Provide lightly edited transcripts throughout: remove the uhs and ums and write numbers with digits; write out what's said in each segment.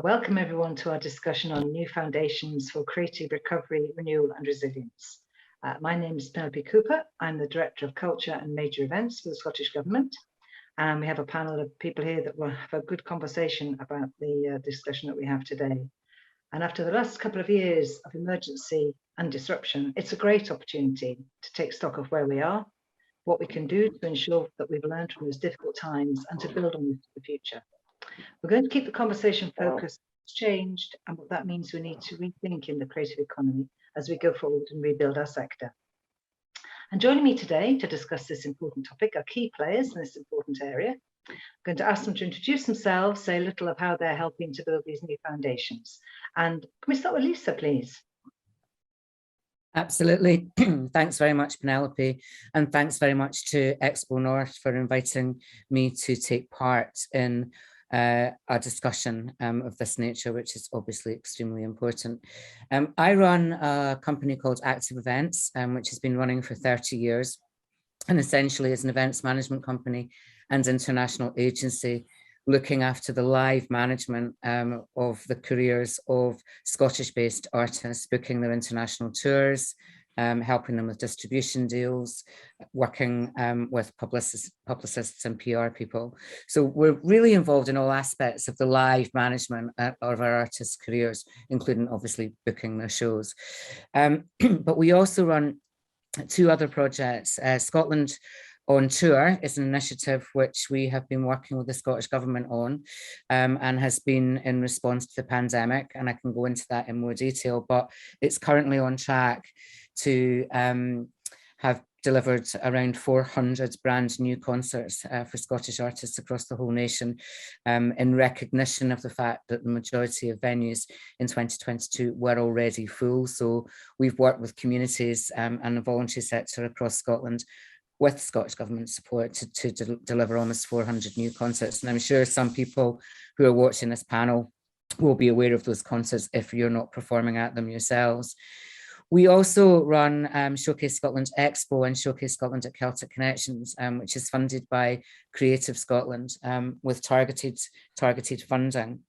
Welcome everyone to our discussion on new foundations for creative recovery, renewal and resilience. My name is Penelope Cooper. I'm the Director of Culture and Major Events for the Scottish Government. And we have a panel of people here that will have a good conversation about the discussion that we have today. And after the last couple of years of emergency and disruption, it's a great opportunity to take stock of where we are, what we can do to ensure that we've learned from those difficult times and to build on this for the future. We're going to keep the conversation focused on what's changed and what that means we need to rethink in the creative economy as we go forward and rebuild our sector. And joining me today to discuss this important topic are key players in this important area. I'm going to ask them to introduce themselves, say a little of how they're helping to build these new foundations. And can we start with Lisa, please? Absolutely. Thanks very much, Penelope. And thanks very much to XpoNorth for inviting me to take part in a discussion of this nature, which is obviously extremely important. I run a company called Active Events, which has been running for 30 years, and essentially is an events management company and international agency looking after the live management of the careers of Scottish-based artists, booking their international tours, helping them with distribution deals, working with publicists and PR people. So we're really involved in all aspects of the live management of our artists' careers, including obviously booking their shows. But we also run two other projects. Scotland on Tour is an initiative which we have been working with the Scottish Government on and has been in response to the pandemic, and I can go into that in more detail, but it's currently on track to have delivered around 400 brand new concerts for Scottish artists across the whole nation in recognition of the fact that the majority of venues in 2022 were already full. So we've worked with communities and the voluntary sector across Scotland with Scottish Government support to deliver almost 400 new concerts. And I'm sure some people who are watching this panel will be aware of those concerts if you're not performing at them yourselves. We also run Showcase Scotland Expo and Showcase Scotland at Celtic Connections, which is funded by Creative Scotland with targeted funding.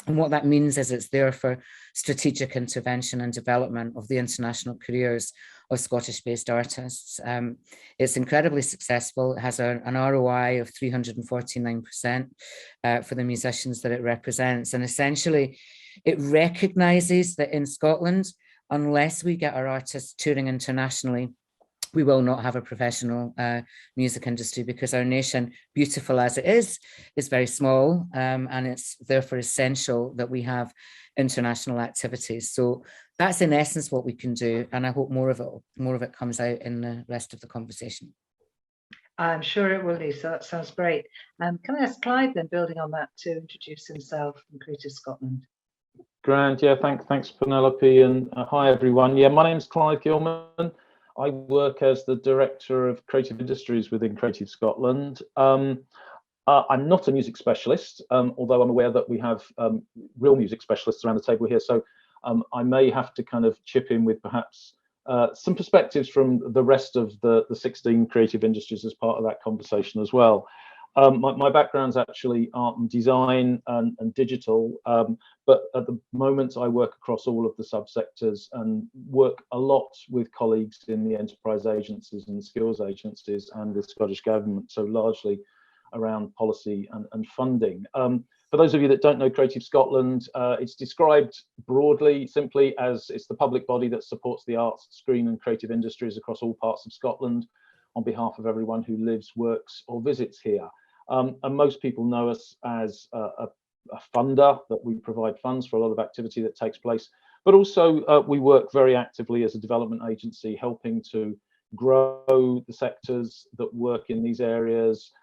And what that means is it's there for strategic intervention and development of the international careers of Scottish-based artists. It's incredibly successful. It has an ROI of 349% for the musicians that it represents. And essentially, it recognises that in Scotland, unless we get our artists touring internationally, we will not have a professional music industry, because our nation, beautiful as it is very small, and it's therefore essential that we have international activities. So that's in essence what we can do, and I hope more of it comes out in the rest of the conversation. I'm sure it will, Lisa. That sounds great. Can I ask Clyde then, building on that, to introduce himself from Creative Scotland? Grand, yeah, thanks Penelope, and hi everyone. Yeah, my name's Clyde Gilmour. I work as the Director of Creative Industries within Creative Scotland. I'm not a music specialist, although I'm aware that we have real music specialists around the table here, so I may have to kind of chip in with perhaps some perspectives from the rest of the 16 creative industries as part of that conversation as well. My background's actually art and design and digital, but at the moment I work across all of the subsectors and work a lot with colleagues in the enterprise agencies and skills agencies and the Scottish Government, so largely around policy and funding. For those of you that don't know Creative Scotland, it's described broadly, simply as it's the public body that supports the arts, screen and creative industries across all parts of Scotland on behalf of everyone who lives, works or visits here. And most people know us as a funder, that we provide funds for a lot of activity that takes place, but also we work very actively as a development agency, helping to grow the sectors that work in these areas,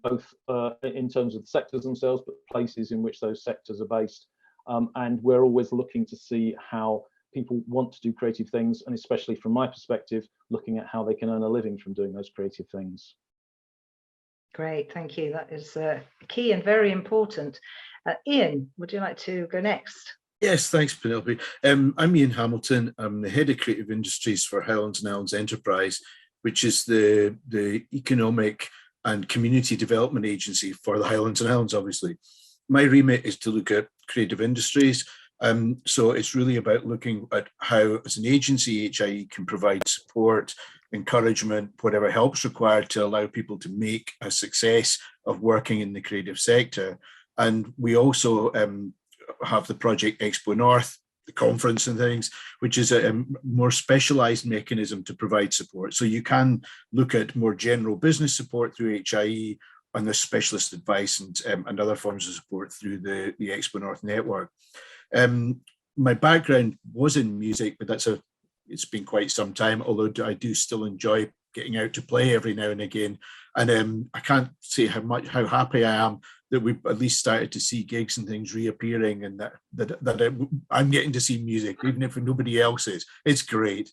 both in terms of the sectors themselves, but places in which those sectors are based. And we're always looking to see how people want to do creative things, and especially from my perspective, looking at how they can earn a living from doing those creative things. Great, thank you. That is key and very important. Ian, would you like to go next? Yes, thanks, Penelope. I'm Ian Hamilton. I'm the Head of Creative Industries for Highlands and Islands Enterprise, which is the economic and community development agency for the Highlands and Islands, obviously. My remit is to look at creative industries. So it's really about looking at how, as an agency, HIE can provide support, encouragement, whatever help's required to allow people to make a success of working in the creative sector. And we also have the project XpoNorth, the conference and things, which is a more specialized mechanism to provide support. So you can look at more general business support through HIE, and the specialist advice and other forms of support through the XpoNorth network. My background was in music, but it's been quite some time, although I do still enjoy getting out to play every now and again. And I can't say how happy I am that we've at least started to see gigs and things reappearing, and that I'm getting to see music, even if nobody else is. It's great.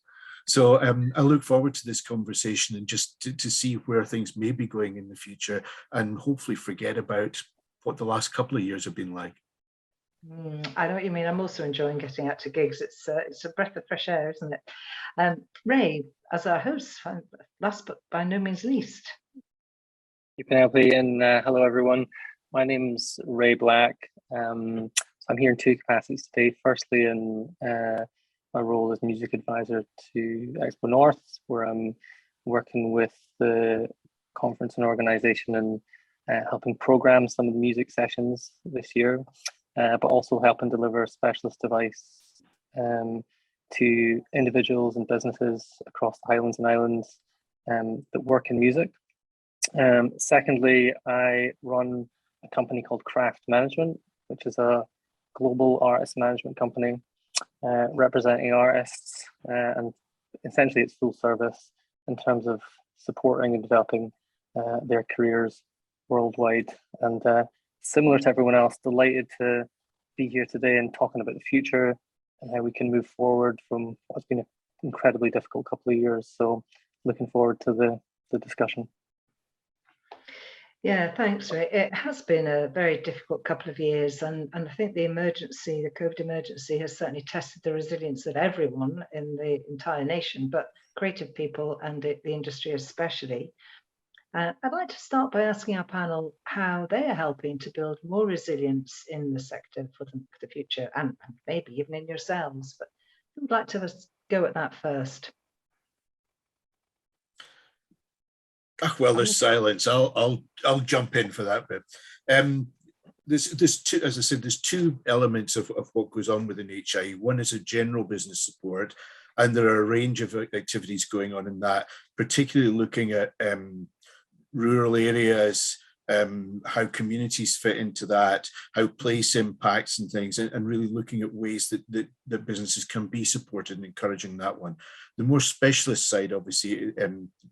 So I look forward to this conversation and just to see where things may be going in the future, and hopefully forget about what the last couple of years have been like. I know what you mean. I'm also enjoying getting out to gigs. It's a breath of fresh air, isn't it? Ray, as our host, last but by no means least. Penelope, and hello everyone. My name's Ray Black. I'm here in two capacities today. Firstly, in my role as music advisor to XpoNorth, where I'm working with the conference and organization and helping program some of the music sessions this year, but also helping deliver specialist advice to individuals and businesses across the Highlands and Islands that work in music. Secondly, I run a company called Craft Management, which is a global artist management company representing artists, and essentially it's full service in terms of supporting and developing their careers worldwide. And similar to everyone else, delighted to be here today and talking about the future and how we can move forward from what's been an incredibly difficult couple of years. So looking forward to the discussion. Yeah, thanks, Ray. It has been a very difficult couple of years, and I think the COVID emergency has certainly tested the resilience of everyone in the entire nation, but creative people and the industry especially. I'd like to start by asking our panel how they are helping to build more resilience in the sector for the future, and maybe even in yourselves. But who would like to go at that first? Well, there's silence. I'll jump in for that bit. There's two, as I said, there's two elements of what goes on within HIE. One is a general business support, and there are a range of activities going on in that, particularly looking at rural areas, how communities fit into that, how place impacts and things, and really looking at ways that businesses can be supported and encouraging that one. The more specialist side obviously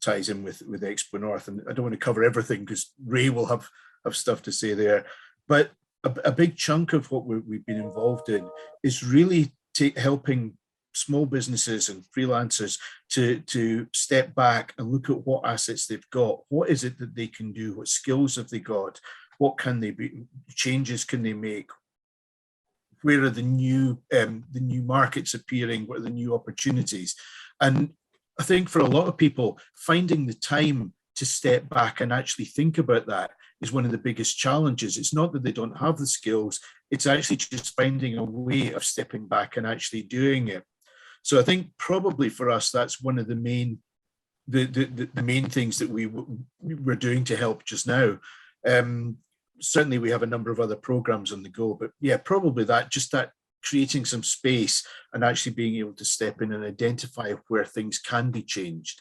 ties in with XpoNorth, and I don't want to cover everything because Ray will have stuff to say there, but a big chunk of what we've been involved in is really helping small businesses and freelancers to step back and look at what assets they've got. What is it that they can do? What skills have they got? What can they be? Changes can they make? Where are the new markets appearing? What are the new opportunities? And I think for a lot of people, finding the time to step back and actually think about that is one of the biggest challenges. It's not that they don't have the skills, it's actually just finding a way of stepping back and actually doing it. So I think probably for us, that's one of the main things that we're doing to help just now. Certainly we have a number of other programs on the go, but yeah, probably that creating some space and actually being able to step in and identify where things can be changed.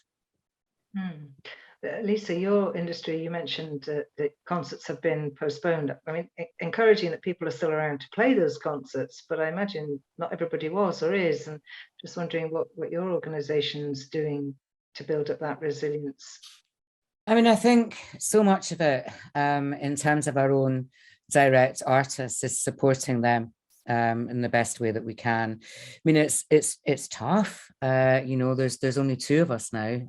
Lisa, your industry, you mentioned that concerts have been postponed. I mean, encouraging that people are still around to play those concerts, but I imagine not everybody was or is, and just wondering what your organisation's doing to build up that resilience. I mean, I think so much of it in terms of our own direct artists is supporting them in the best way that we can. I mean, it's tough. You know, there's only two of us now,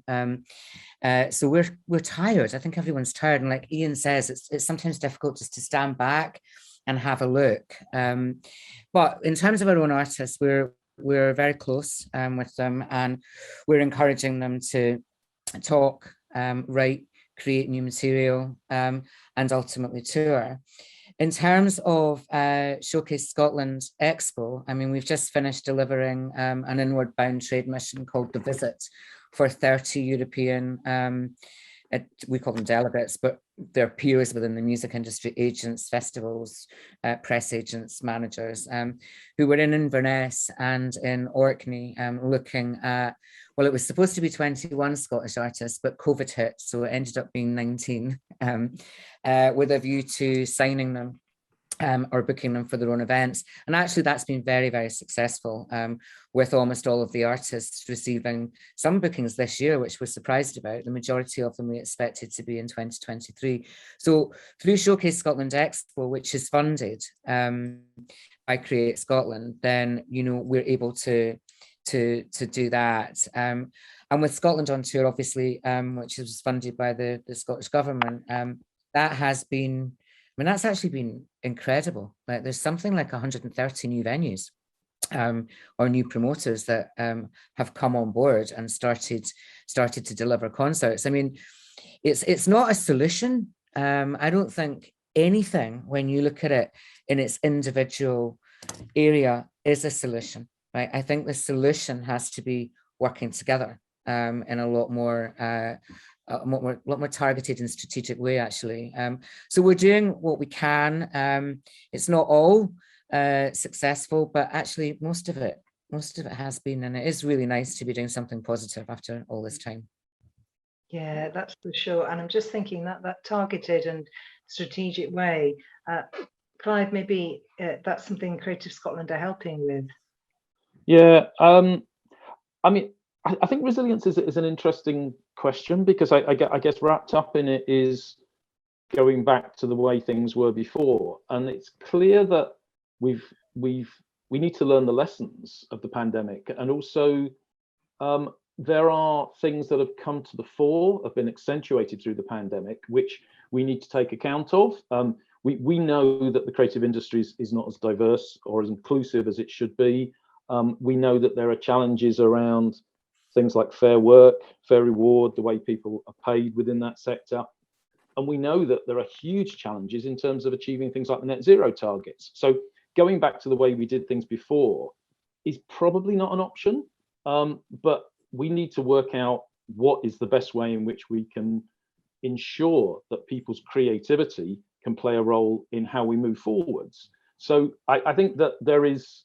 so we're tired. I think everyone's tired, and like Ian says, it's sometimes difficult just to stand back and have a look. But in terms of our own artists, we're very close with them, and we're encouraging them to talk, write, create new material, and ultimately tour. In terms of Showcase Scotland Expo, I mean, we've just finished delivering an inward bound trade mission called The Visit for 30 European, we call them delegates, but they're peers within the music industry, agents, festivals, press agents, managers, who were in Inverness and in Orkney looking at, well, it was supposed to be 21 Scottish artists, but COVID hit, so it ended up being 19, with a view to signing them or booking them for their own events. And actually that's been very, very successful, with almost all of the artists receiving some bookings this year, which we're surprised about. The majority of them we expected to be in 2023. So through Showcase Scotland Expo, which is funded by Create Scotland, then, you know, we're able to do that. And with Scotland on Tour, obviously, which is funded by the Scottish Government, that has been, I mean, that's actually been incredible. Like, there's something like 130 new venues or new promoters that have come on board and started to deliver concerts. I mean, it's not a solution. I don't think anything, when you look at it in its individual area, is a solution, right? I think the solution has to be working together in a lot more targeted and strategic way, actually. So we're doing what we can. It's not all successful, but actually most of it has been, and it is really nice to be doing something positive after all this time. Yeah, that's for sure. And I'm just thinking that targeted and strategic way, Clyde, maybe that's something Creative Scotland are helping with. Yeah, I mean, I think resilience is an interesting question, because I guess wrapped up in it is going back to the way things were before, and it's clear that we need to learn the lessons of the pandemic, and also there are things that have come to the fore, have been accentuated through the pandemic, which we need to take account of. We know that the creative industries is not as diverse or as inclusive as it should be. We know that there are challenges around things like fair work, fair reward, the way people are paid within that sector. And we know that there are huge challenges in terms of achieving things like the net zero targets. So going back to the way we did things before is probably not an option, but we need to work out what is the best way in which we can ensure that people's creativity can play a role in how we move forwards. So I think that there's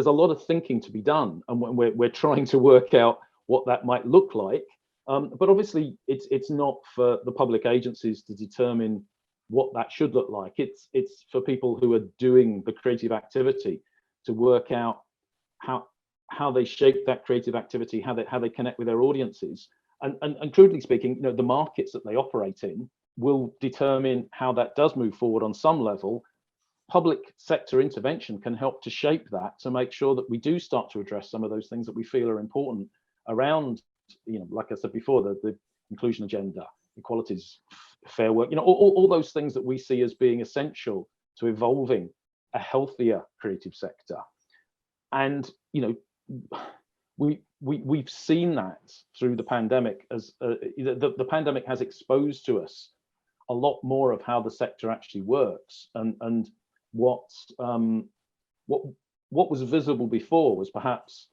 a lot of thinking to be done, and we're trying to work out what that might look like. But obviously, it's not for the public agencies to determine what that should look like. It's for people who are doing the creative activity to work out how they shape that creative activity, how they connect with their audiences, and crudely speaking, you know, the markets that they operate in will determine how that does move forward on some level. Public sector intervention can help to shape that, to make sure that we do start to address some of those things that we feel are important around, you know, like I said before, the inclusion agenda, equalities, fair work, you know, all those things that we see as being essential to evolving a healthier creative sector. And, you know, we've seen that through the pandemic, as the pandemic has exposed to us a lot more of how the sector actually works, and what was visible before was perhaps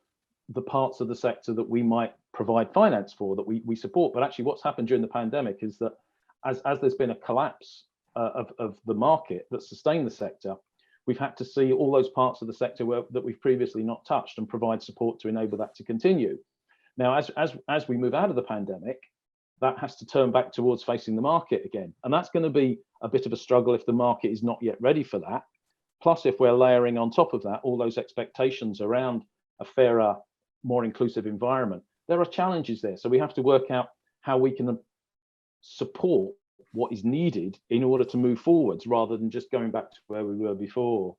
the parts of the sector that we might provide finance for, that we support. But actually what's happened during the pandemic is that as there's been a collapse of the market that sustained the sector, we've had to see all those parts of the sector that we've previously not touched and provide support to enable that to continue. Now, as we move out of the pandemic, that has to turn back towards facing the market again. And that's going to be a bit of a struggle if the market is not yet ready for that. Plus, if we're layering on top of that all those expectations around a fairer, more inclusive environment, there are challenges there. So we have to work out how we can support what is needed in order to move forwards, rather than just going back to where we were before.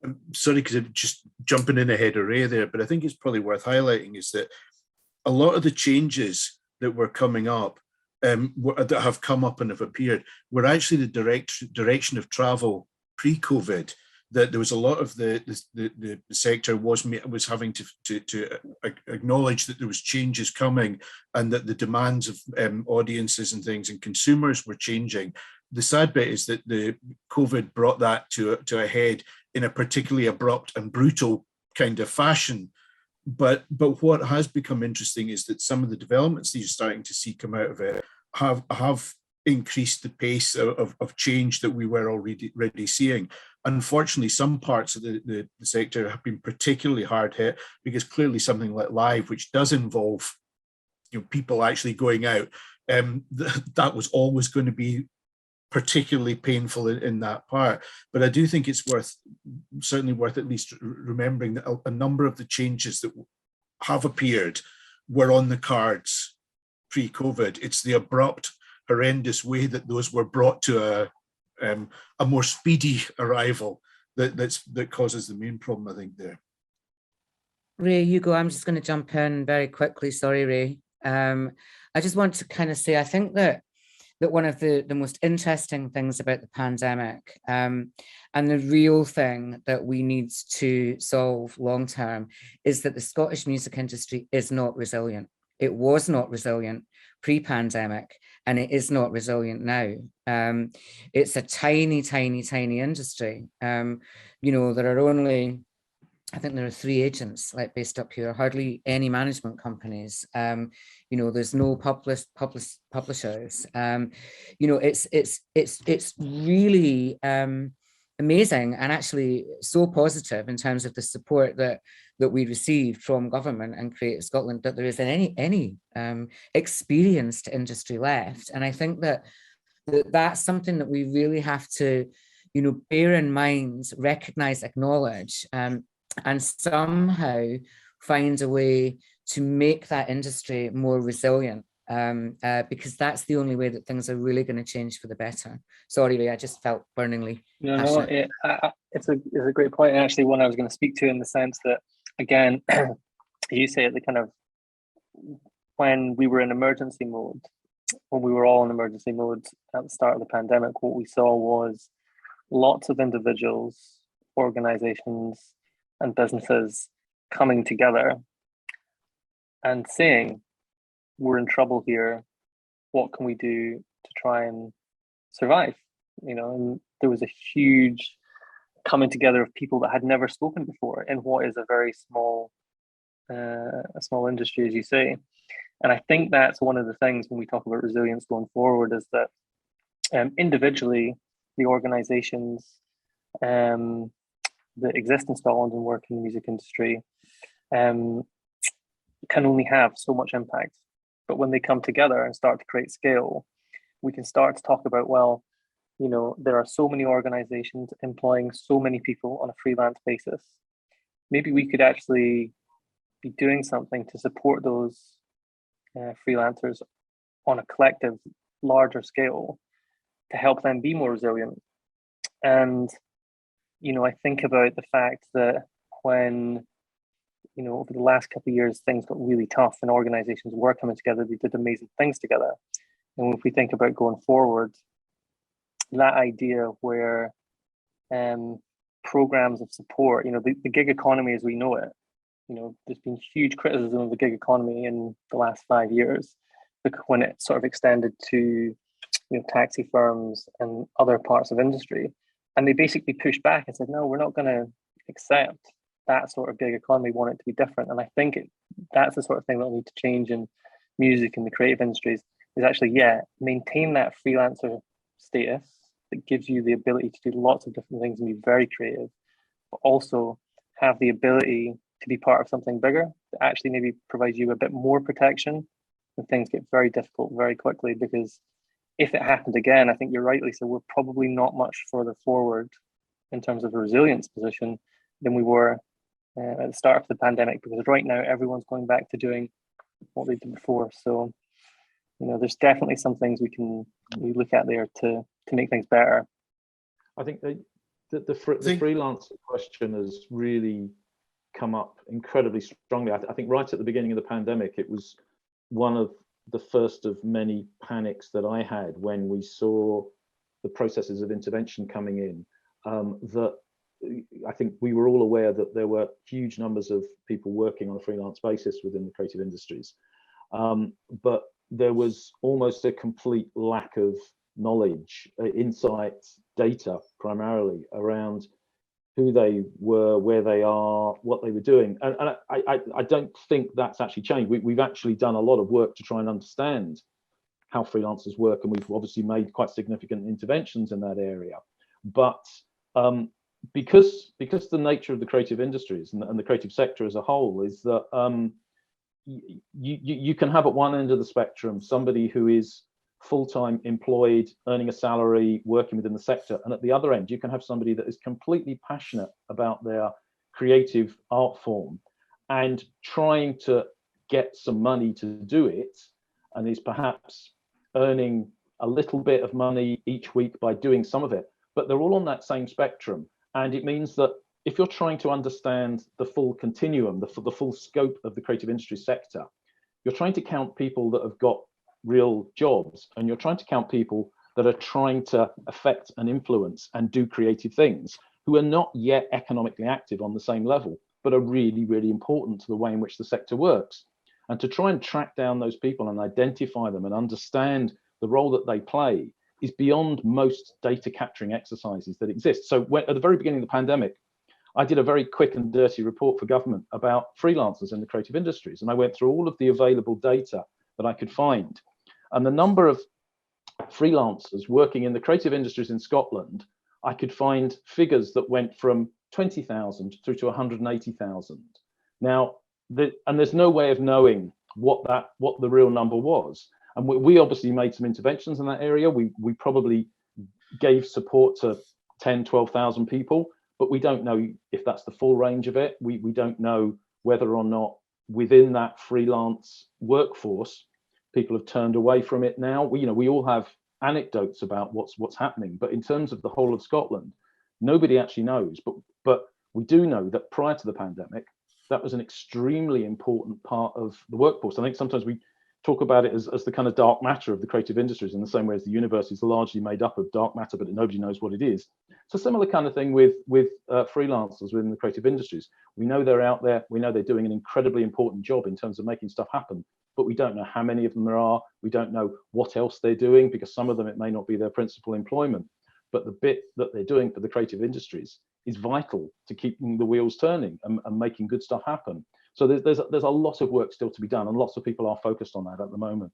I'm sorry, because I'm just jumping in ahead of Ray there, but I think it's probably worth highlighting is that a lot of the changes that were coming up, that have come up and have appeared, were actually the direction of travel pre-COVID. That there was a lot of the sector was having to acknowledge that there was changes coming, and that the demands of audiences and things and consumers were changing. the sad bit is that the COVID brought that to a head in a particularly abrupt and brutal kind of fashion. But what has become interesting is that some of the developments that you're starting to see come out of it have increased the pace of change that we were already seeing. Unfortunately, some parts of the sector have been particularly hard hit, because clearly something like live, which does involve people actually going out, that was always going to be particularly painful in that part. But I do think it's certainly worth at least remembering that a number of the changes that have appeared were on the cards pre-COVID. It's the abrupt, horrendous way that those were brought to a more speedy arrival that causes the main problem, I think, there. Ray, you go. I'm just going to jump in very quickly. Sorry, Ray. I just want to kind of say, I think that one of the most interesting things about the pandemic, and the real thing that we need to solve long term, is that the Scottish music industry is not resilient. It was not resilient pre-pandemic, and it is not resilient now. It's a tiny, tiny, tiny industry. There are only, I think there are 3 agents based up here, hardly any management companies. There's no publishers. It's really amazing, and actually so positive in terms of the support that we received from government and Creative Scotland, that there isn't any experienced industry left. And I think that's something that we really have to, bear in mind, recognise, acknowledge, and somehow find a way to make that industry more resilient, because that's the only way that things are really going to change for the better. Sorry, Ray, I just felt burningly passionate. It's a great point, and actually one I was going to speak to, in the sense that, again, you say at the kind of, when we were in emergency mode, when we were all in emergency mode at the start of the pandemic, what we saw was lots of individuals, organizations, and businesses coming together and saying, we're in trouble here, what can we do to try and survive? And there was a huge coming together of people that had never spoken before in what is a very small industry, as you say. And I think that's one of the things when we talk about resilience going forward, is that individually, the organizations that exist in Scotland and work in the music industry can only have so much impact. But when they come together and start to create scale, we can start to talk about, well, there are so many organizations employing so many people on a freelance basis. Maybe we could actually be doing something to support those freelancers on a collective, larger scale, to help them be more resilient. And I think about the fact that when, over the last couple of years, things got really tough and organizations were coming together, they did amazing things together. And if we think about going forward, that idea where programs of support, the gig economy as we know it, there's been huge criticism of the gig economy in the last 5 years, when it sort of extended to taxi firms and other parts of industry. And they basically pushed back and said, no, we're not going to accept that sort of gig economy. We want it to be different. And I think that's the sort of thing that will need to change in music and the creative industries, is actually, maintain that freelancer status that gives you the ability to do lots of different things and be very creative, but also have the ability to be part of something bigger that actually maybe provides you a bit more protection when things get very difficult very quickly. Because if it happened again, I think you're right, Lisa, we're probably not much further forward in terms of a resilience position than we were at the start of the pandemic, because right now everyone's going back to doing what they did before. So, there's definitely some things we look at there to make things better. I think the freelancer question has really come up incredibly strongly. I think right at the beginning of the pandemic, it was one of the first of many panics that I had when we saw the processes of intervention coming in, that I think we were all aware that there were huge numbers of people working on a freelance basis within the creative industries. But there was almost a complete lack of knowledge, insights, data primarily around who they were, where they are, what they were doing. And I don't think that's actually changed. We've actually done a lot of work to try and understand how freelancers work, and we've obviously made quite significant interventions in that area. But because the nature of the creative industries and the creative sector as a whole is that you can have at one end of the spectrum somebody who is full-time employed, earning a salary, working within the sector, and at the other end you can have somebody that is completely passionate about their creative art form and trying to get some money to do it, and is perhaps earning a little bit of money each week by doing some of it, but they're all on that same spectrum. And it means that if you're trying to understand the full continuum, the full scope of the creative industry sector, you're trying to count people that have got real jobs, and you're trying to count people that are trying to affect and influence and do creative things, who are not yet economically active on the same level, but are really, really important to the way in which the sector works. And to try and track down those people and identify them and understand the role that they play is beyond most data capturing exercises that exist. So at the very beginning of the pandemic, I did a very quick and dirty report for government about freelancers in the creative industries. And I went through all of the available data that I could find. And the number of freelancers working in the creative industries in Scotland, I could find figures that went from 20,000 through to 180,000. Now, there's no way of knowing what the real number was. And we obviously made some interventions in that area. We probably gave support to 10, 12,000 people, but we don't know if that's the full range of it. We don't know whether or not within that freelance workforce, people have turned away from it now. We all have anecdotes about what's happening, but in terms of the whole of Scotland, nobody actually knows. But we do know that prior to the pandemic, that was an extremely important part of the workforce. I think sometimes we talk about it as the kind of dark matter of the creative industries, in the same way as the universe is largely made up of dark matter, but nobody knows what it is. It's a similar kind of thing with freelancers within the creative industries. We know they're out there. We know they're doing an incredibly important job in terms of making stuff happen, but we don't know how many of them there are. We don't know what else they're doing, because some of them, it may not be their principal employment, but the bit that they're doing for the creative industries is vital to keeping the wheels turning and making good stuff happen. So there's a lot of work still to be done, and lots of people are focused on that at the moment.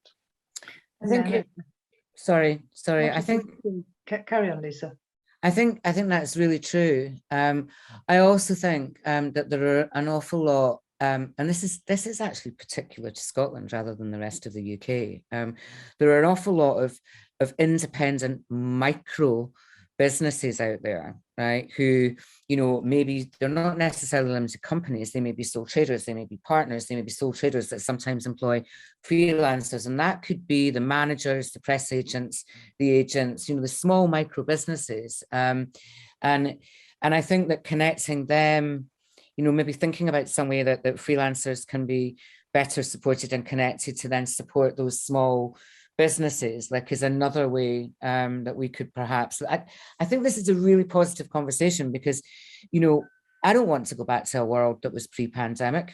I think sorry. I think carry on, Lisa. I think that's really true. I also think that there are an awful lot, and this is actually particular to Scotland rather than the rest of the UK. There are an awful lot of independent micro businesses out there, right, who, maybe they're not necessarily limited companies. They may be sole traders, they may be partners, they may be sole traders that sometimes employ freelancers, and that could be the managers, the press agents, the agents, the small micro businesses. And I think that connecting them, maybe thinking about some way that freelancers can be better supported and connected to then support those small businesses, is another way that we could perhaps, I think this is a really positive conversation, because, I don't want to go back to a world that was pre-pandemic.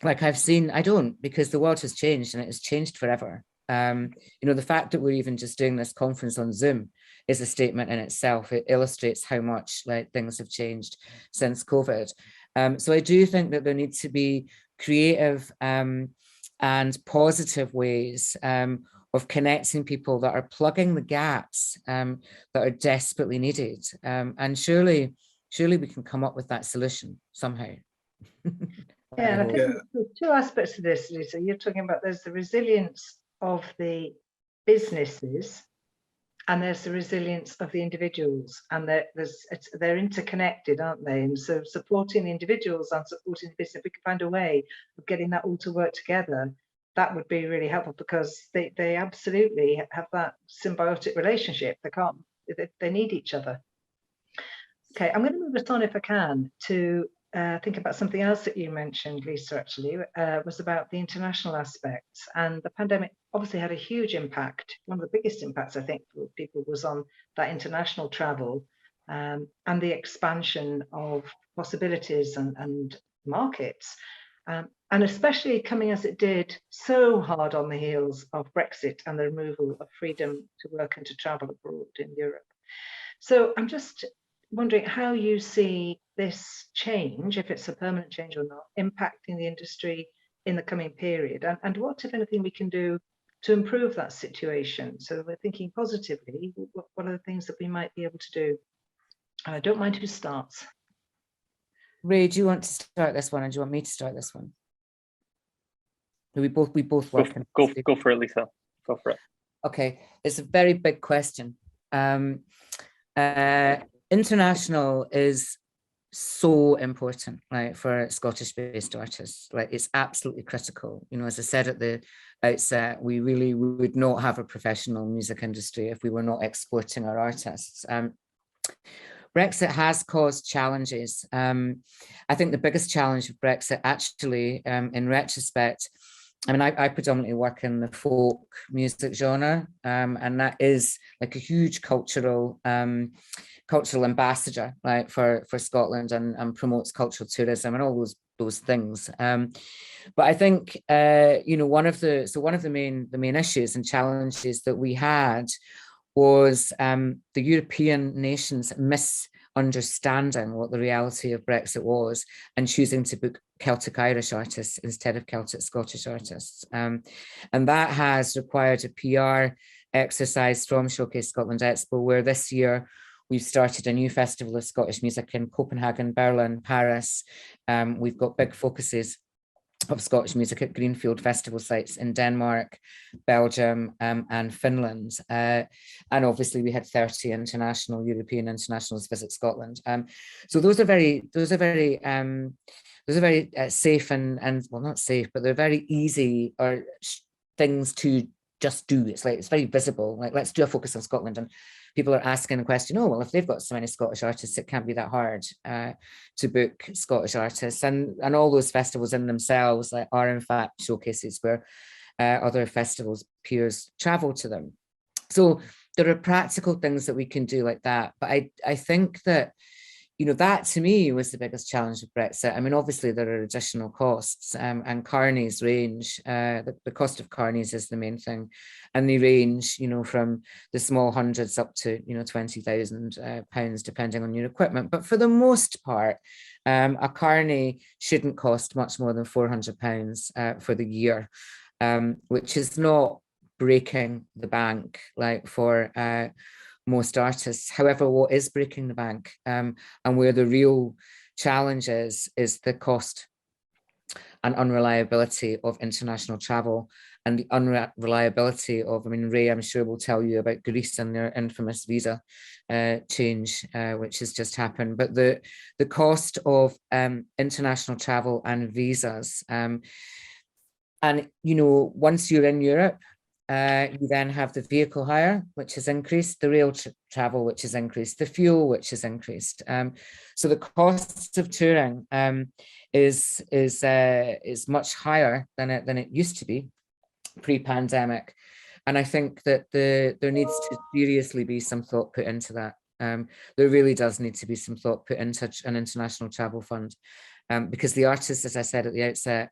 I don't, because the world has changed, and it has changed forever. The fact that we're even just doing this conference on Zoom is a statement in itself. It illustrates how much things have changed since COVID. So I do think that there needs to be creative and positive ways of connecting people that are plugging the gaps that are desperately needed. And surely we can come up with that solution somehow. Yeah, and I think there's two aspects to this, Lisa. You're talking about there's the resilience of the businesses, and there's the resilience of the individuals, and they're interconnected, aren't they? And so supporting the individuals and supporting the business, if we can find a way of getting that all to work together, that would be really helpful, because they absolutely have that symbiotic relationship. They need each other. Okay, I'm going to move us on, if I can, to think about something else that you mentioned, Lisa, actually, was about the international aspects. And the pandemic obviously had a huge impact. One of the biggest impacts, I think, for people was on that international travel and the expansion of possibilities and markets. And especially coming as it did so hard on the heels of Brexit and the removal of freedom to work and to travel abroad in Europe. So I'm just wondering how you see this change, if it's a permanent change or not, impacting the industry in the coming period, and what, if anything, we can do to improve that situation. So we're thinking positively, what are the things that we might be able to do? I don't mind who starts. Ray, do you want to start this one, or do you want me to start this one? We both work. Go for it, Lisa. Go for it. Okay, it's a very big question. International is so important, right, for Scottish-based artists. Like, it's absolutely critical. You know, as I said at the outset, we really would not have a professional music industry if we were not exporting our artists. Brexit has caused challenges. I think the biggest challenge of Brexit, actually, in retrospect, I mean, I predominantly work in the folk music genre, and that is like a huge cultural ambassador, right, for Scotland, and promotes cultural tourism and all those things. But I think you know, one of the main issues and challenges that we had was the European nations misunderstanding what the reality of Brexit was and choosing to book Celtic Irish artists instead of Celtic Scottish artists. And that has required a PR exercise from Showcase Scotland Expo, where this year we've started a new festival of Scottish music in Copenhagen, Berlin, Paris. We've got big focuses of Scottish music at greenfield festival sites in Denmark, Belgium, and Finland. And obviously we had 30 European internationals visit Scotland. So those are very safe and well, not safe, but they're very easy things to just do. It's very visible. Like, let's do a focus on Scotland, and people are asking the question, oh, well, if they've got so many Scottish artists, it can't be that hard to book Scottish artists. And all those festivals in themselves are in fact showcases where other festivals' peers travel to them. So there are practical things that we can do like that. But I think that, you know, that to me was the biggest challenge of Brexit. I mean, obviously there are additional costs, and carnies range, the cost of carnies is the main thing. And they range, you know, from the small hundreds up to, you know, £20,000, depending on your equipment. But for the most part, a carney shouldn't cost much more than £400 for the year, which is not breaking the bank like for most artists. However, what is breaking the bank, and where the real challenge is the cost and unreliability of international travel, and the unreliability of, I mean, Ray, I'm sure, will tell you about Greece and their infamous visa change, which has just happened. But the cost of international travel and visas, and, you know, once you're in Europe, you then have the vehicle hire, which has increased, the rail travel, which has increased, the fuel, which has increased. So the costs of touring is much higher than it used to be pre-pandemic. And I think that there needs to seriously be some thought put into that. There really does need to be some thought put into an international travel fund, because the artists, as I said at the outset,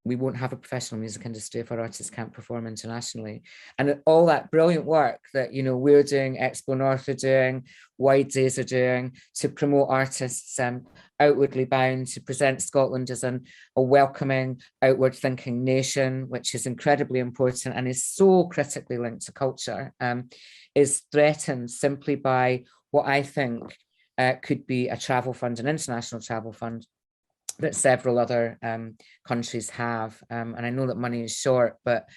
we won't have a professional music industry if our artists can't perform internationally. And all that brilliant work that, you know, we're doing, XpoNorth are doing, Wide Days are doing, to promote artists outwardly bound, to present Scotland as a welcoming, outward thinking nation, which is incredibly important and is so critically linked to culture, is threatened simply by what I think could be a travel fund, an international travel fund, that several other countries have, and I know that money is short, but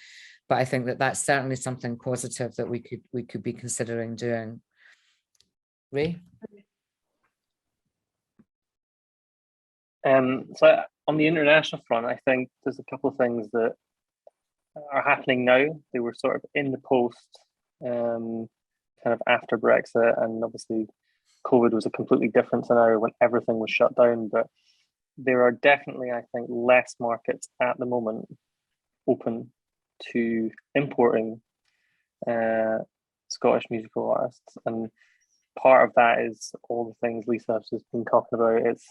I think that that's certainly something positive that we could be considering doing. Ray? So on the international front, I think there's a couple of things that are happening now. They were sort of in the post, kind of after Brexit, and obviously COVID was a completely different scenario when everything was shut down, but there are definitely, I think, less markets at the moment open to importing Scottish musical artists. And part of that is all the things Lisa has just been talking about. It's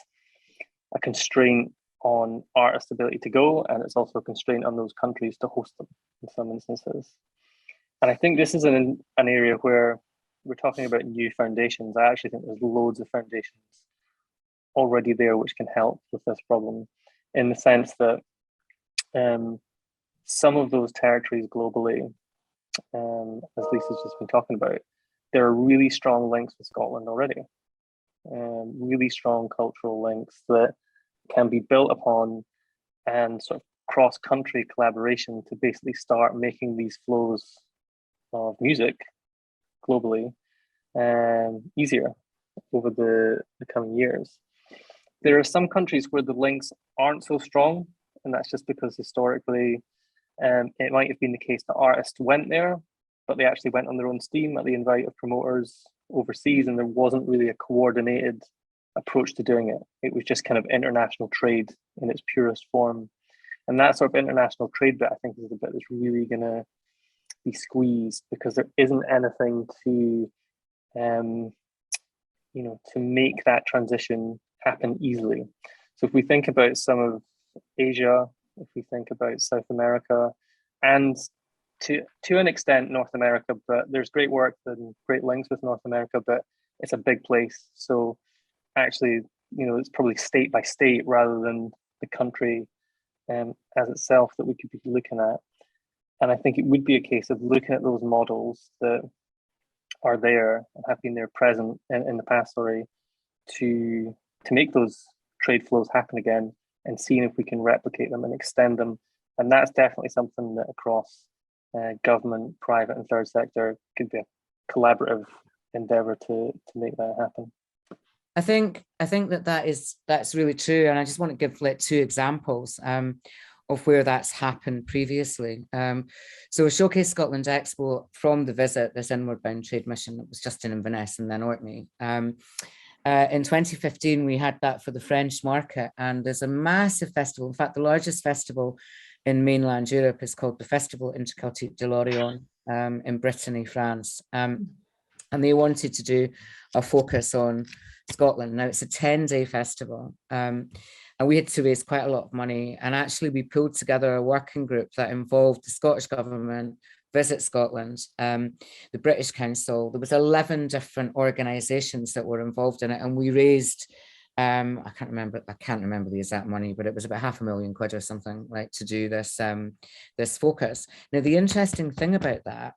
a constraint on artists' ability to go, and it's also a constraint on those countries to host them in some instances. And I think this is an area where we're talking about new foundations. I actually think there's loads of foundations already there which can help with this problem, in the sense that some of those territories globally, as Lisa's just been talking about, there are really strong links with Scotland already. Really strong cultural links that can be built upon, and sort of cross-country collaboration to basically start making these flows of music globally easier over the coming years. There are some countries where the links aren't so strong, and that's just because historically it might have been the case that artists went there, but they actually went on their own steam at the invite of promoters overseas, and there wasn't really a coordinated approach to doing it. It was just kind of international trade in its purest form. And that sort of international trade bit, I think, is the bit that's really going to be squeezed, because there isn't anything to, to make that transition happen easily. So if we think about some of Asia, if we think about South America, and to an extent North America, but there's great work and great links with North America, but it's a big place. So actually, it's probably state by state rather than the country as itself that we could be looking at. And I think it would be a case of looking at those models that are there and have been there present in the past already to make those trade flows happen again, and seeing if we can replicate them and extend them. And that's definitely something that across government, private and third sector could be a collaborative endeavour to make that happen. I think that's really true, and I just want to give like 2 examples of where that's happened previously. So Showcase Scotland Expo, from the visit, this inward bound trade mission that was just in Inverness and then Orkney. In 2015, we had that for the French market, and there's a massive festival. In fact, the largest festival in mainland Europe is called the Festival Interceltique de l'Orient in Brittany, France. And they wanted to do a focus on Scotland. Now, it's a 10-day festival, and we had to raise quite a lot of money. And actually, we pulled together a working group that involved the Scottish Government, Visit Scotland, the British Council. There was 11 different organisations that were involved in it, and we raised, I can't remember the exact money, but it was about £500,000 or something, like, to do this this focus. Now, the interesting thing about that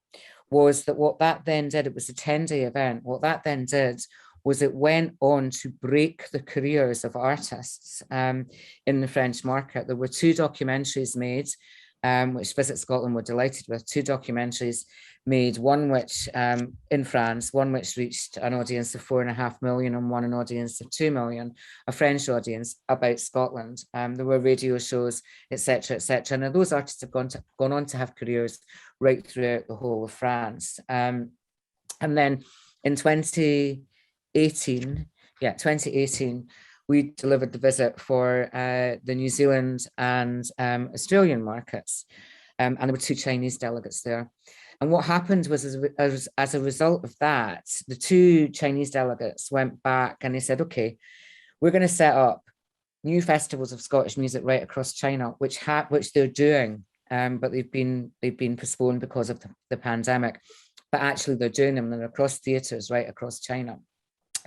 was that what that then did, it was a 10-day event. What that then did was it went on to break the careers of artists in the French market. There were 2 documentaries made, which Visit Scotland were delighted with, 2 documentaries made, one which in France, one which reached an audience of 4.5 million and one an audience of 2 million, a French audience, about Scotland. There were radio shows, etc., etc. And those artists have gone on to have careers right throughout the whole of France. And then in 2018, we delivered the visit for the New Zealand and Australian markets. And there were 2 Chinese delegates there. And what happened was, as a result of that, the 2 Chinese delegates went back and they said, okay, we're going to set up new festivals of Scottish music right across China, which they're doing, but they've been postponed because of the pandemic. But actually they're doing them, and they're across theatres right across China.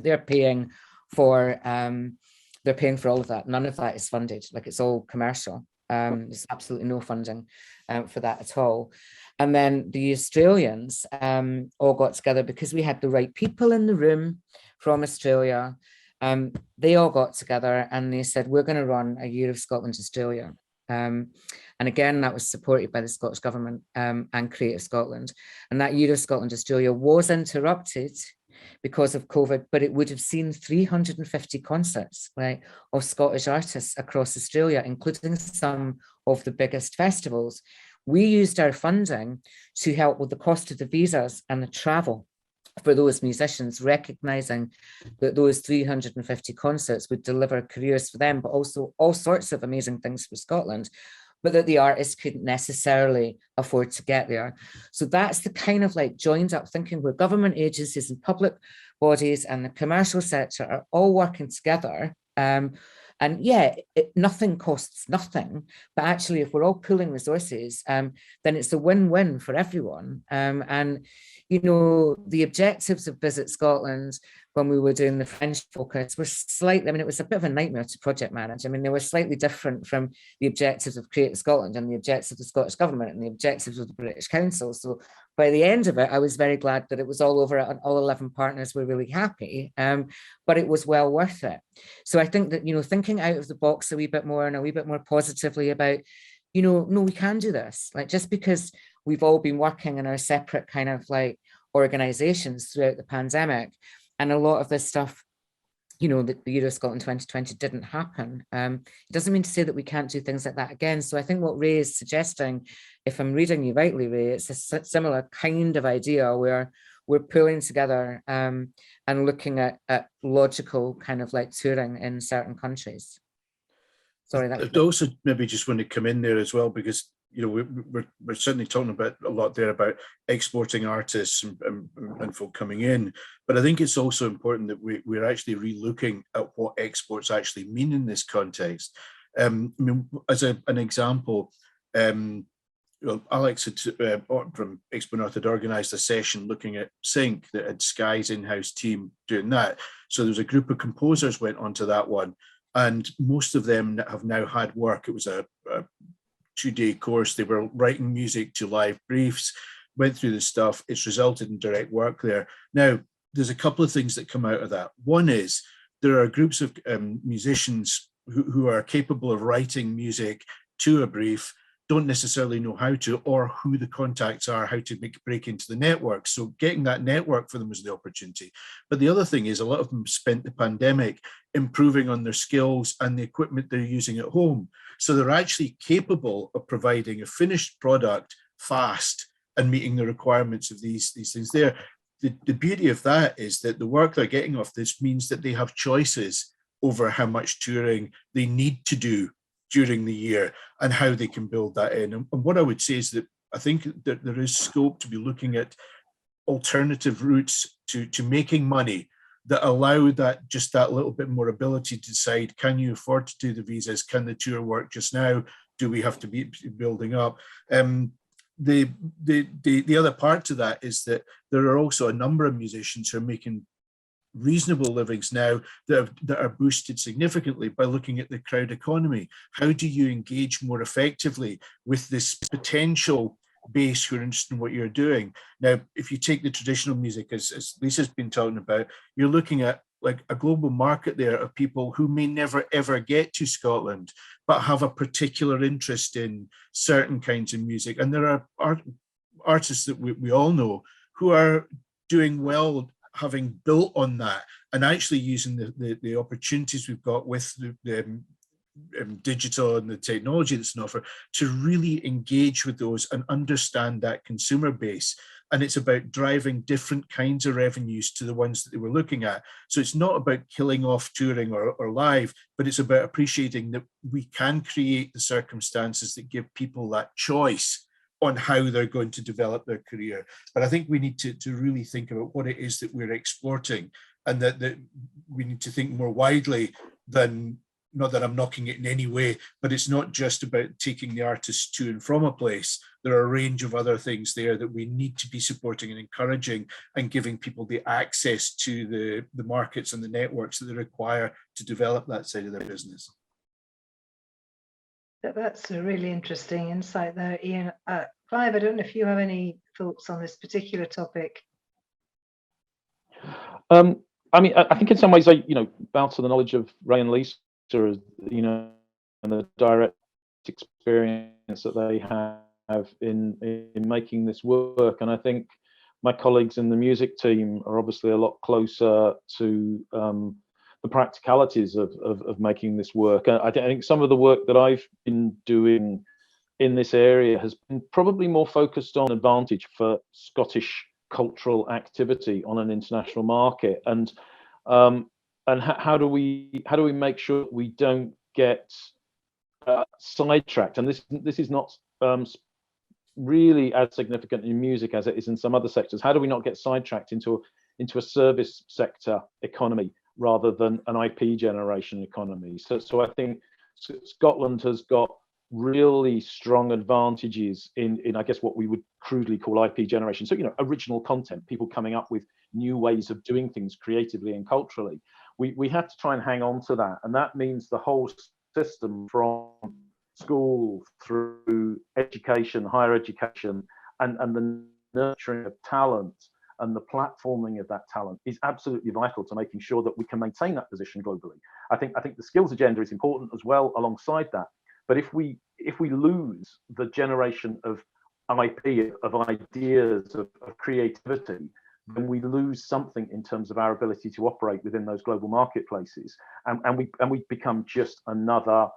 They're paying for all of that. None of that is funded. Like, it's all commercial. There's absolutely no funding for that at all. And then the Australians all got together, because we had the right people in the room from Australia. They all got together and they said, we're going to run a Year of Scotland Australia. And again, that was supported by the Scottish Government and Creative Scotland. And that Year of Scotland Australia was interrupted because of COVID, but it would have seen 350 concerts, right, of Scottish artists across Australia, including some of the biggest festivals. We used our funding to help with the cost of the visas and the travel for those musicians, recognising that those 350 concerts would deliver careers for them, but also all sorts of amazing things for Scotland, but that the artists couldn't necessarily afford to get there. So that's the kind of like joined up thinking where government agencies and public bodies and the commercial sector are all working together. And And yeah, nothing costs nothing, but actually if we're all pooling resources, then it's a win-win for everyone. And, you know, the objectives of Visit Scotland when we were doing the French focus were slightly, I mean, it was a bit of a nightmare to project manage. I mean, they were slightly different from the objectives of Create Scotland and the objectives of the Scottish Government and the objectives of the British Council. So by the end of it, I was very glad that it was all over and all 11 partners were really happy, but it was well worth it. So I think that, you know, thinking out of the box a wee bit more and a wee bit more positively about, you know, no, we can do this. Like, just because we've all been working in our separate kind of like organizations throughout the pandemic, and a lot of this stuff, you know, the Euro Scotland 2020 didn't happen. It doesn't mean to say that we can't do things like that again. So I think what Ray is suggesting, if I'm reading you rightly, Ray, it's a similar kind of idea where we're pulling together and looking at logical kind of like touring in certain countries. Sorry, that I'd also maybe just want to come in there as well, because you know we're certainly talking about a lot there about exporting artists and folk coming in, but I think it's also important that we're actually re-looking at what exports actually mean in this context. I mean, as an example, well, Alex had, from XpoNorth had organised a session looking at Sync that had Sky's in-house team doing that. So there's a group of composers went onto that one, and most of them have now had work. It was a 2-day course. They were writing music to live briefs, went through the stuff. It's resulted in direct work there. Now, there's a couple of things that come out of that. One is there are groups of musicians who are capable of writing music to a brief, don't necessarily know how to, or who the contacts are, how to break into the network. So getting that network for them is the opportunity. But the other thing is a lot of them spent the pandemic improving on their skills and the equipment they're using at home. So they're actually capable of providing a finished product fast and meeting the requirements of these things there. The beauty of that is that the work they're getting off this means that they have choices over how much touring they need to do during the year and how they can build that in. And what I would say is that I think that there is scope to be looking at alternative routes to making money that allow that just that little bit more ability to decide, can you afford to do the visas? Can the tour work just now? Do we have to be building up? The other part to that is that there are also a number of musicians who are making reasonable livings now that are boosted significantly by looking at the crowd economy. How do you engage more effectively with this potential base who are interested in what you're doing? Now, if you take the traditional music, as Lisa's been talking about, you're looking at like a global market there of people who may never ever get to Scotland, but have a particular interest in certain kinds of music. And there are artists that we all know who are doing well, having built on that and actually using the opportunities we've got with the digital and the technology that's an offer to really engage with those and understand that consumer base. And it's about driving different kinds of revenues to the ones that they were looking at. So it's not about killing off touring or live, but it's about appreciating that we can create the circumstances that give people that choice on how they're going to develop their career. But I think we need to really think about what it is that we're exporting, and that we need to think more widely than, not that I'm knocking it in any way, but it's not just about taking the artists to and from a place. There are a range of other things there that we need to be supporting and encouraging and giving people the access to the markets and the networks that they require to develop that side of their business. That's a really interesting insight there, Ian. Clive, I don't know if you have any thoughts on this particular topic. I mean, I think in some ways, bow to the knowledge of Ray and Lisa, as and the direct experience that they have in making this work. And I think my colleagues in the music team are obviously a lot closer to the practicalities of making this work. I think some of the work that I've been doing in this area has been probably more focused on advantage for Scottish cultural activity on an international market, and how do we make sure we don't get sidetracked? And this is not really as significant in music as it is in some other sectors. How do we not get sidetracked into a service sector economy? rather than an IP generation economy. So I think Scotland has got really strong advantages in I guess what we would crudely call IP generation. So, you know, original content, people coming up with new ways of doing things creatively and culturally. We have to try and hang on to that, and that means the whole system from school through education, higher education, and the nurturing of talent and the platforming of that talent is absolutely vital to making sure that we can maintain that position globally. I think the skills agenda is important as well alongside that. But if we lose the generation of IP, of ideas, of creativity, then we lose something in terms of our ability to operate within those global marketplaces, and we become just another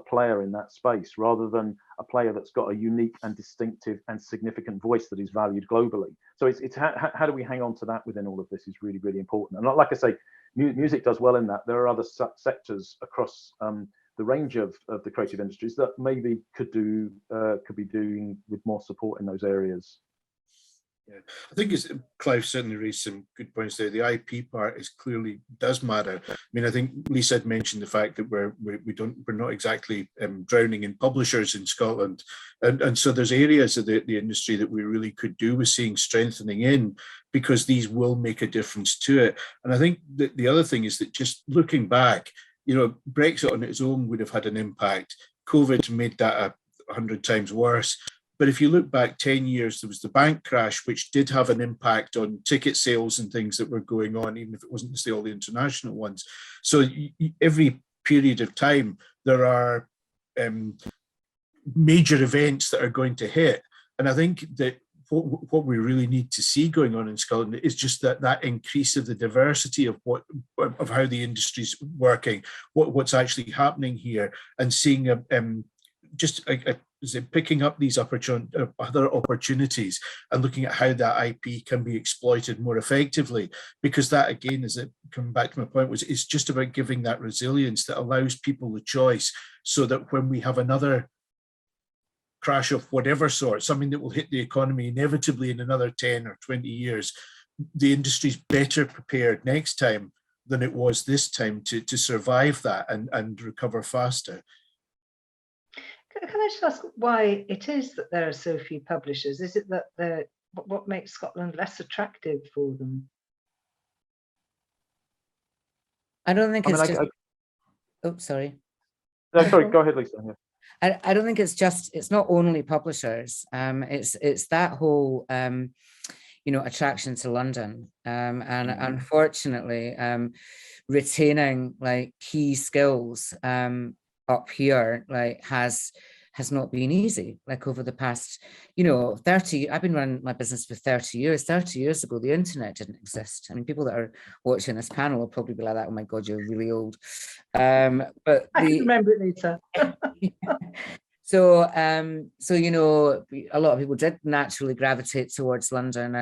player in that space, rather than a player that's got a unique and distinctive and significant voice that is valued globally. So it's how do we hang on to that within all of this is really, really important. And like I say, music does well in that. There are other sectors across the range of the creative industries that maybe could be doing with more support in those areas. Yeah, I think Clive certainly raised some good points there. The IP part does matter. I mean, I think Lisa had mentioned the fact that we're not exactly drowning in publishers in Scotland, and so there's areas of the industry that we really could do with seeing strengthening in, because these will make a difference to it. And I think that the other thing is that, just looking back, you know, Brexit on its own would have had an impact. COVID made that 100 times worse. But if you look back 10 years, there was the bank crash, which did have an impact on ticket sales and things that were going on, even if it wasn't necessarily all the international ones. So every period of time, there are major events that are going to hit. And I think that what we really need to see going on in Scotland is just that increase of the diversity of how the industry's working, what's actually happening here, and seeing picking up these other opportunities and looking at how that IP can be exploited more effectively. Because that, again, coming back to my point, it's just about giving that resilience that allows people the choice, so that when we have another crash of whatever sort, something that will hit the economy inevitably in another 10 or 20 years, the industry's better prepared next time than it was this time to survive that and recover faster. Can I just ask why it is that there are so few publishers? Is it that what makes Scotland less attractive for them? I don't think oh, sorry. No, sorry, go ahead, Lisa. Yeah. I don't think it's not only publishers. It's that whole attraction to London, and unfortunately, retaining like key skills up here has not been easy. Like over the past 30, I've been running my business for 30 years. 30 years ago, the internet didn't exist. I mean, people that are watching this panel will probably be like that, oh my God, you're really old. But I can remember it, Lisa. So a lot of people did naturally gravitate towards London,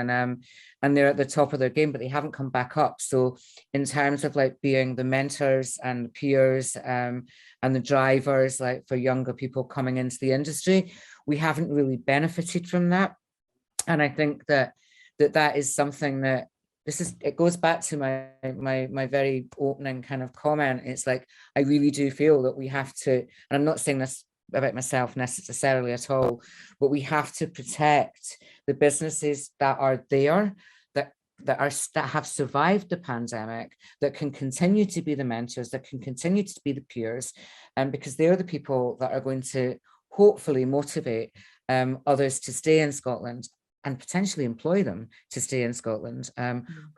and they're at the top of their game, but they haven't come back up. So in terms of like being the mentors and the peers and the drivers, like for younger people coming into the industry, we haven't really benefited from that. And I think that is something that it goes back to my very opening kind of comment. It's like, I really do feel that we have to, and I'm not saying this about myself necessarily at all, but we have to protect the businesses that are there, that have survived the pandemic, that can continue to be the mentors, that can continue to be the peers, because they're the people that are going to hopefully motivate others to stay in Scotland and potentially employ them to stay in Scotland,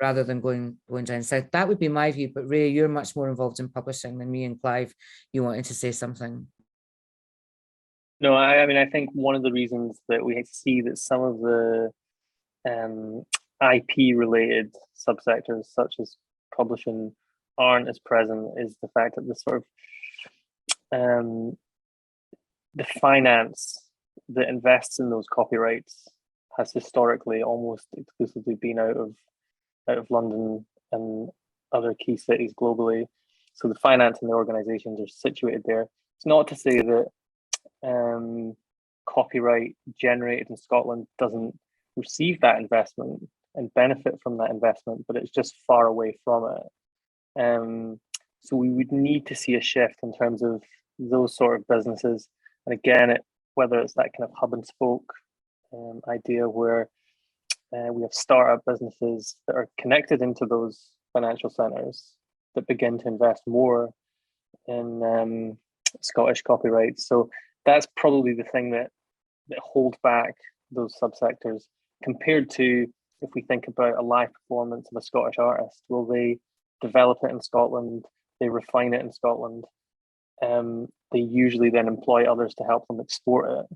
rather than going down south. That would be my view. But Ray, you're much more involved in publishing than me and Clive. You wanted to say something? No, I mean, I think one of the reasons that we see that some of the IP-related subsectors, such as publishing, aren't as present is the fact that the sort of the finance that invests in those copyrights has historically almost exclusively been out of London and other key cities globally. So the finance and the organisations are situated there. It's not to say that copyright generated in Scotland doesn't receive that investment and benefit from that investment, but it's just far away from it. So we would need to see a shift in terms of those sort of businesses. And again, whether it's that kind of hub and spoke idea where we have startup businesses that are connected into those financial centres that begin to invest more in Scottish copyrights. So that's probably the thing that holds back those subsectors compared to if we think about a live performance of a Scottish artist. Will they develop it in Scotland? They refine it in Scotland. They usually then employ others to help them export it.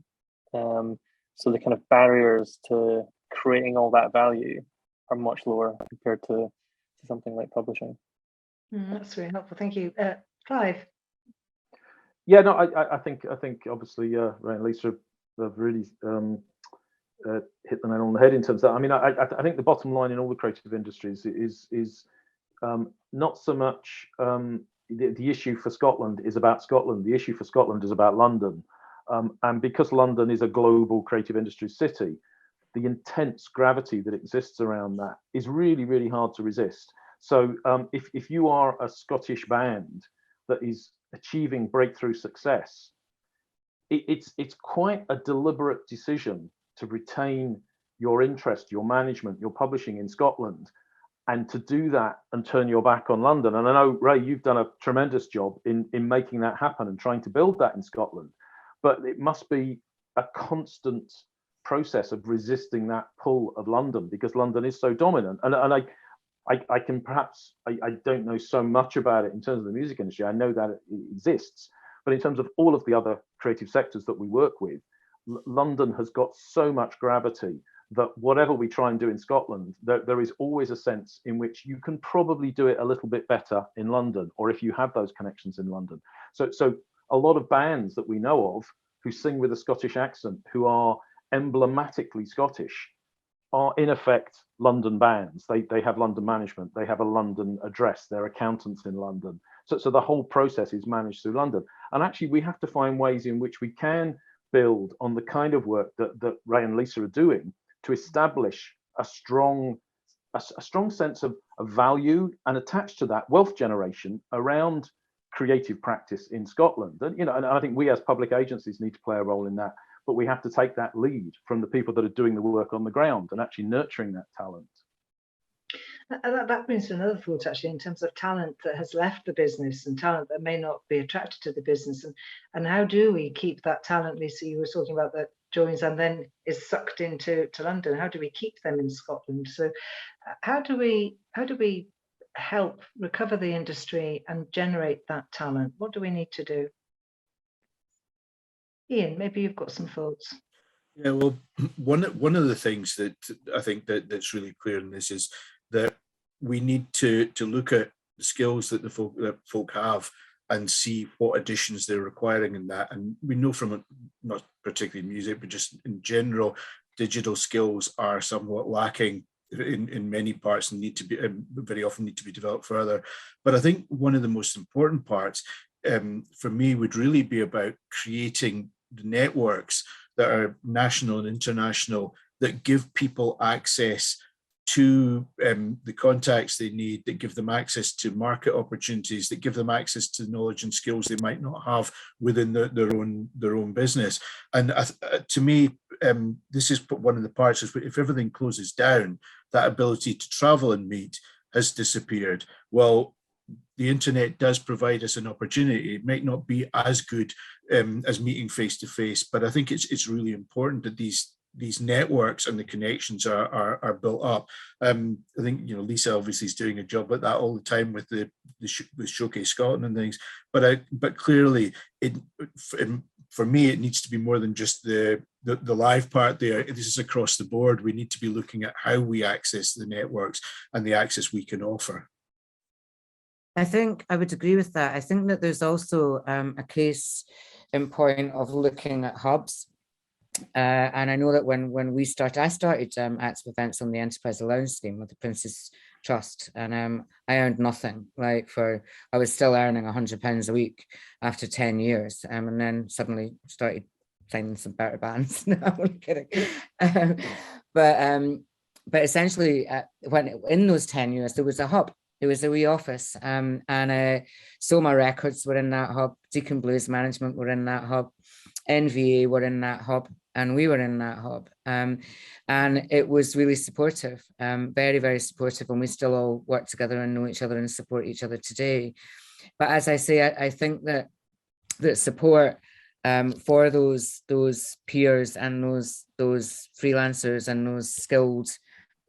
So the kind of barriers to creating all that value are much lower compared to something like publishing. That's really helpful. Thank you. Clive. Yeah, no, I think obviously Ray and Lisa have really hit the nail on the head in terms of that. I mean, I think the bottom line in all the creative industries is not so much the issue for Scotland is about Scotland. The issue for Scotland is about London. And because London is a global creative industry city, the intense gravity that exists around that is really, really hard to resist. So if you are a Scottish band that is achieving breakthrough success, it's quite a deliberate decision to retain your interest, your management, your publishing in Scotland, and to do that and turn your back on London. And I know, Ray, you've done a tremendous job in making that happen and trying to build that in Scotland. But it must be a constant process of resisting that pull of London because London is so dominant. And I can perhaps, I don't know so much about it in terms of the music industry. I know that it exists. But in terms of all of the other creative sectors that we work with, London has got so much gravity that whatever we try and do in Scotland, there is always a sense in which you can probably do it a little bit better in London, or if you have those connections in London. So a lot of bands that we know of who sing with a Scottish accent, who are emblematically Scottish, are in effect London bands. They have London management, they have a London address, they're accountants in London. So the whole process is managed through London. And actually we have to find ways in which we can build on the kind of work that Ray and Lisa are doing to establish a strong sense of value and attached to that wealth generation around creative practice in Scotland. And I think we as public agencies need to play a role in that, but we have to take that lead from the people that are doing the work on the ground and actually nurturing that talent. That brings to another thought, actually, in terms of talent that has left the business and talent that may not be attracted to the business. And how do we keep that talent? Lisa, you were talking about that joins and then is sucked into London. How do we keep them in Scotland? So how do we help recover the industry and generate that talent? What do we need to do? Ian, maybe you've got some thoughts. Yeah, well, one of the things that I think that's really clear in this is that we need to look at the skills that folk have and see what additions they're requiring in that. And we know from not particularly music, but just in general, digital skills are somewhat lacking in many parts and very often need to be developed further. But I think one of the most important parts for me would really be about creating the networks that are national and international that give people access to the contacts they need, that give them access to market opportunities, that give them access to knowledge and skills they might not have within their own business. And to me, this is one of the parts is if everything closes down, that ability to travel and meet has disappeared. Well, the internet does provide us an opportunity. It might not be as good as meeting face to face, but I think it's really important that these networks and the connections are built up. I think Lisa obviously is doing a job at that all the time with with Showcase Scotland and things. But clearly, for me, it needs to be more than just the live part there. This is across the board. We need to be looking at how we access the networks and the access we can offer. I think I would agree with that. I think that there's also a case in point of looking at hubs. And I know that when we started, I started active events on the Enterprise Allowance Scheme with the Prince's Trust, and I earned nothing. I was still earning £100 a week after 10 years, and then suddenly started playing some better bands. No, I'm kidding. But essentially, when in those 10 years, there was a hub. It was a wee office, and Soma Records were in that hub, Deacon Blues Management were in that hub, NVA were in that hub, and we were in that hub. And it was really supportive, very, very supportive, and we still all work together and know each other and support each other today. But as I say, I think that support for those peers and those freelancers and those skilled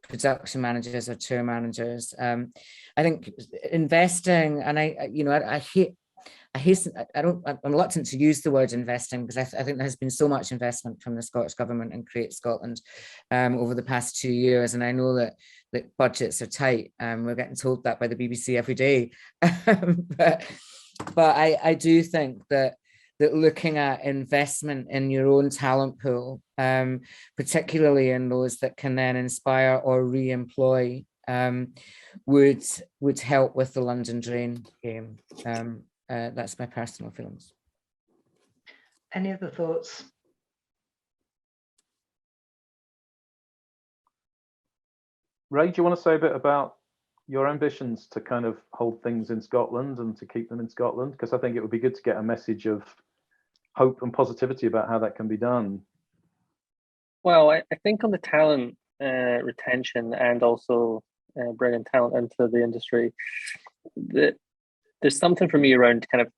production managers or tour managers, I think investing, and I'm reluctant to use the word investing, because I think there has been so much investment from the Scottish Government and Create Scotland over the past 2 years, and I know that budgets are tight. We're getting told that by the BBC every day. but I do think that looking at investment in your own talent pool, particularly in those that can then inspire or re-employ, would help with the London Drain game. That's my personal feelings. Any other thoughts? Ray, do you want to say a bit about your ambitions to kind of hold things in Scotland and to keep them in Scotland? Because I think it would be good to get a message of hope and positivity about how that can be done. Well, I think on the talent retention and also bringing talent into the industry, there's something for me around kind of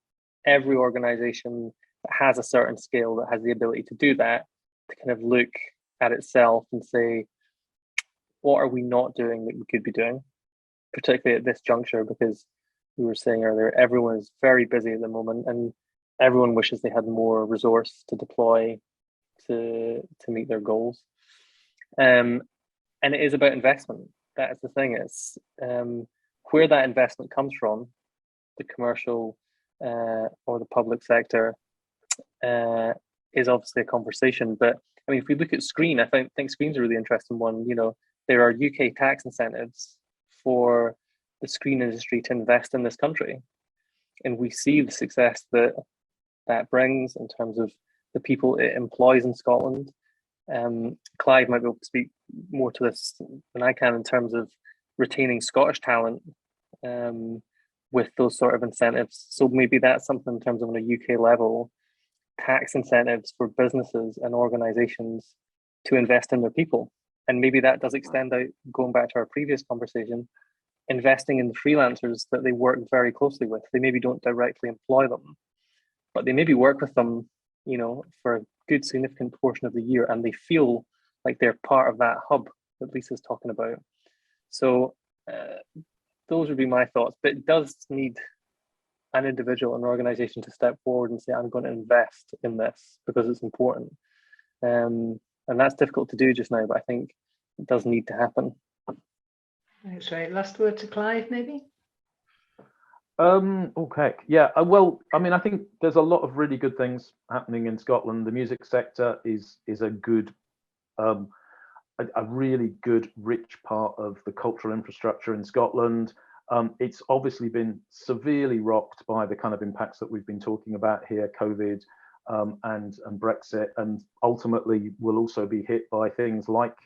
every organization that has a certain scale, that has the ability to do that, to kind of look at itself and say, what are we not doing that we could be doing, particularly at this juncture? Because we were saying earlier, everyone is very busy at the moment, and everyone wishes they had more resource to deploy to meet their goals. And it is about investment. That is the thing. It's where that investment comes from, the commercial or the public sector, is obviously a conversation. But I mean, if we look at Screen, I think Screen's a really interesting one. You know, there are UK tax incentives for the screen industry to invest in this country, and we see the success that brings in terms of the people it employs in Scotland. Clyde might be able to speak more to this than I can in terms of retaining Scottish talent with those sort of incentives. So maybe that's something in terms of on a UK level, tax incentives for businesses and organisations to invest in their people. And maybe that does extend out, going back to our previous conversation, investing in the freelancers that they work very closely with. They maybe don't directly employ them, but they maybe work with them, you know, for a good significant portion of the year, and they feel like they're part of that hub that Lisa's talking about. So those would be my thoughts, but it does need an individual, an organization to step forward and say, I'm going to invest in this because it's important. And that's difficult to do just now, but I think it does need to happen. Thanks, Ray. Last word to Clyde, maybe? Okay, yeah, well, I mean, I think there's a lot of really good things happening in Scotland. The music sector is a good, a really good, rich part of the cultural infrastructure in Scotland. It's obviously been severely rocked by the kind of impacts that we've been talking about here, COVID and Brexit, and ultimately will also be hit by things like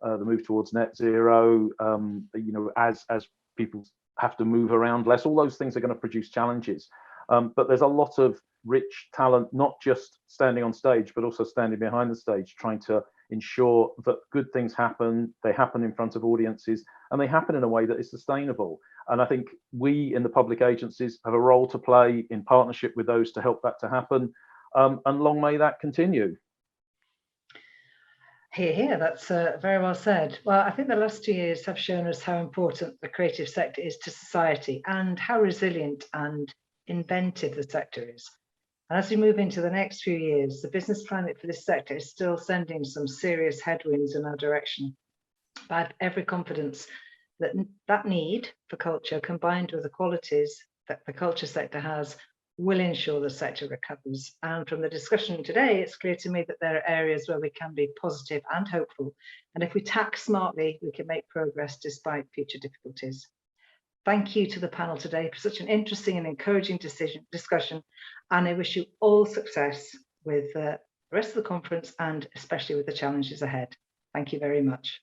the move towards net zero, you know, as people have to move around less. All those things are going to produce challenges. But there's a lot of rich talent, not just standing on stage, but also standing behind the stage, trying to ensure that good things happen, they happen in front of audiences, and they happen in a way that is sustainable. And I think we in the public agencies have a role to play in partnership with those to help that to happen. And long may that continue. Here, that's very well said. Well, I think the last 2 years have shown us how important the creative sector is to society and how resilient and inventive the sector is. And as we move into the next few years, the business climate for this sector is still sending some serious headwinds in our direction. But I have every confidence that that need for culture, combined with the qualities that the culture sector has, will ensure the sector recovers. And from the discussion today, it's clear to me that there are areas where we can be positive and hopeful. And if we tack smartly, we can make progress despite future difficulties. Thank you to the panel today for such an interesting and encouraging discussion. And I wish you all success with the rest of the conference and especially with the challenges ahead. Thank you very much.